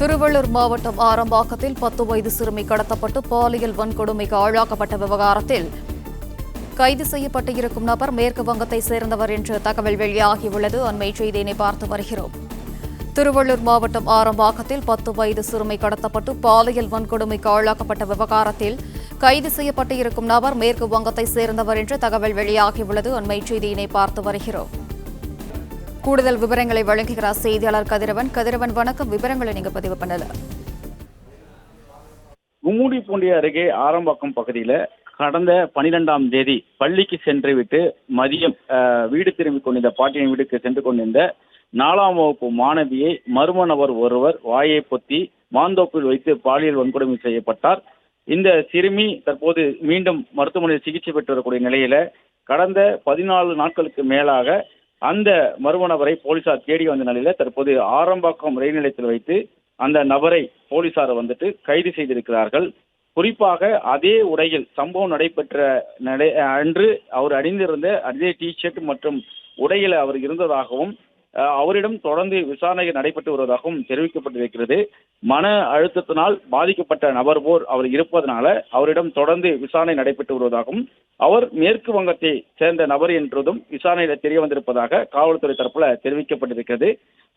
திருவள்ளூர் மாவட்டம் ஆரம்பாக்கத்தில் 10 வயது சிறுமி கடத்தப்பட்டு பாலியல் வன்கொடுமைக்கு ஆளாக்கப்பட்ட விவகாரத்தில் கைது செய்யப்பட்டு இருக்கும் நபர் மேற்கு வங்கத்தை சேர்ந்தவர் என்று தகவல் வெளியாகியுள்ளது. அண்மை செய்தியினை பார்த்து வருகிறோம். திருவள்ளூர் மாவட்டம் ஆரம்பாக்கத்தில் 10 வயது சிறுமி கடத்தப்பட்டு பாலியல் வன்கொடுமைக்கு ஆளாக்கப்பட்ட விவகாரத்தில் கைது செய்யப்பட்டு இருக்கும் நபர் மேற்கு வங்கத்தை சேர்ந்தவர் என்று தகவல் வெளியாகியுள்ளது. அண்மை செய்தியினை பார்த்து வருகிறோம். கூடுதல் விவரங்களை வழங்குகிறார் செய்தியாளர் கதிரவன். கதிரவன், வணக்கம். விவரங்களை நீங்க பதிவு பண்ணல. கும்மிடிப்பூண்டி அருகே ஆரம்பாக்கம் பகுதியில கடந்த 12ஆம் தேதி பள்ளிக்கு சென்று விட்டு மதியம் வீடு திரும்பிக் கொண்டிருந்த பாட்டியின் வீட்டுக்கு சென்று கொண்டிருந்த 4ஆம் வகுப்பு மாணவியை மர்ம நபர் ஒருவர் வாயை பொத்தி மாந்தோப்பில் வைத்து பாலியல் வன்கொடுமை செய்யப்பட்டார். இந்த சிறுமி தற்போது மீண்டும் மருத்துவமனையில் சிகிச்சை பெற்று வரக்கூடிய நிலையில கடந்த 14 நாட்களுக்கு மேலாக அந்த மர்ம நபரை போலீசார் தேடி வந்த நிலையில தற்போது ஆரம்பாக்கம் ரயில் நிலையத்தில் வைத்து அந்த நபரை போலீசார் கைது செய்திருக்கிறார்கள். குறிப்பாக அதே உடையில் சம்பவம் நடைபெற்ற அன்று அவர் அணிந்திருந்த அதே டி-ஷர்ட் மற்றும் உடையில் அவர் இருந்ததாகவும் அவரிடம் தொடர்ந்து விசாரணை நடைபெற்று வருவதாகவும் தெரிவிக்கப்பட்டிருக்கிறது. மன அழுத்தத்தினால் பாதிக்கப்பட்ட நபர் போர் அவர் இருப்பதனால அவரிடம் தொடர்ந்து விசாரணை நடைபெற்று வருவதாகவும் அவர் மேற்கு வங்கத்தை சேர்ந்த நபர் என்றதும் விசாரணையில் தெரிய வந்திருப்பதாக காவல்துறை தரப்புல தெரிவிக்கப்பட்டிருக்கிறது.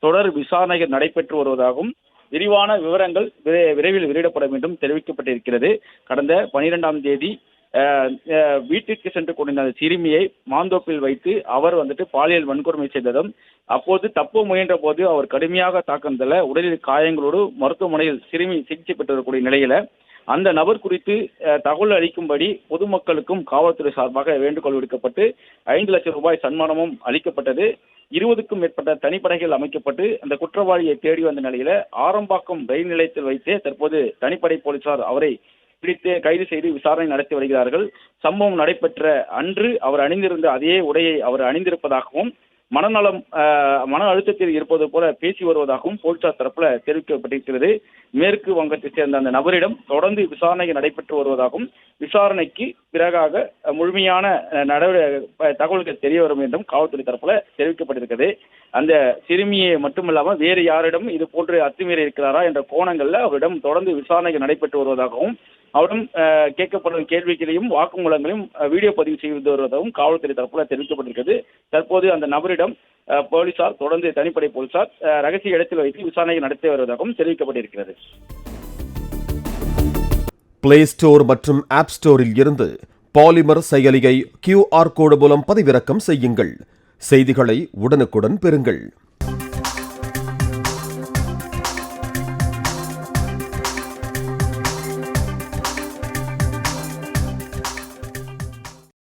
தொடர் விசாரணைகள் நடைபெற்று வருவதாகவும் விரிவான விவரங்கள் விரைவில் வெளியிடப்படும் என்றும் தெரிவிக்கப்பட்டிருக்கிறது. கடந்த 12ஆம் தேதி வீட்டுக்கு சென்று கொண்டிருந்த சிறுமியை மாந்தோப்பில் வைத்து அவர் பாலியல் வன்கொடுமை செய்ததும் அப்போது தப்ப முயன்ற போது அவர் கடுமையாக தாக்குதல உடலில் காயங்களோடு மருத்துவமனையில் சிறுமி சிகிச்சை பெற்று வரக்கூடிய நிலையில அந்த நபர் குறித்து தகவல் அளிக்கும்படி பொதுமக்களுக்கும் காவல்துறை சார்பாக வேண்டுகோள் விடுக்கப்பட்டு 5 லட்சம் ரூபாய் சன்மானமும் அளிக்கப்பட்டது. 20க்கும் மேற்பட்ட தனிப்படைகள் அமைக்கப்பட்டு அந்த குற்றவாளியை தேடி வந்த நிலையில ஆரம்பாக்கம் ரயில் நிலையத்தில் வைத்தே தற்போது தனிப்படை போலீசார் அவரை பிடித்து கைது செய்து விசாரணை நடத்தி வருகிறார்கள். சம்பவம் நடைபெற்ற அன்று அவர் அணிந்திருந்த அதே உடையை அவர் அணிந்திருப்பதாகவும் மன அழுத்தத்தில் இருப்பது போல பேசி வருவதாகவும் போலீசார் தரப்புல தெரிவிக்கப்பட்டிருக்கிறது. மேற்கு வங்கத்தை சேர்ந்த அந்த நபரிடம் தொடர்ந்து விசாரணை நடைபெற்று வருவதாகவும் விசாரணைக்கு பிறகாக முழுமையான தகவல்கள் தெரிய வரும் என்றும் காவல்துறை தரப்புல தெரிவிக்கப்பட்டிருக்கிறது. அந்த சிறுமியை மட்டுமல்லாமல் வேறு யாரிடம் இது போன்று அத்துமீறி இருக்கிறாரா என்ற கோணங்கள்ல அவரிடம் தொடர்ந்து விசாரணை நடைபெற்று வருவதாகவும் அவரிடம் கேட்கப்படும் கேள்விகளையும் வாக்குமூலங்களையும் வீடியோ பதிவு செய்து வருவதாகவும் காவல்துறை தரப்புல தெரிவிக்கப்பட்டிருக்கிறது. தற்போது அந்த நபரிடம் போலீசார் தொடர்ந்து தனிப்படை போலீசார் ரகசிய இடத்தில் வைத்து விசாரணை நடத்தி வருவதாகவும் தெரிவிக்கப்பட்டிருக்கிறது. பிளே ஸ்டோர் மற்றும் ஆப் ஸ்டோரில் இருந்து பாலிமர் செயலியை QR கோடு மூலம் பதிவிறக்கம் செய்யுங்கள். செய்திகளை உடனுக்குடன் பெறுங்கள்.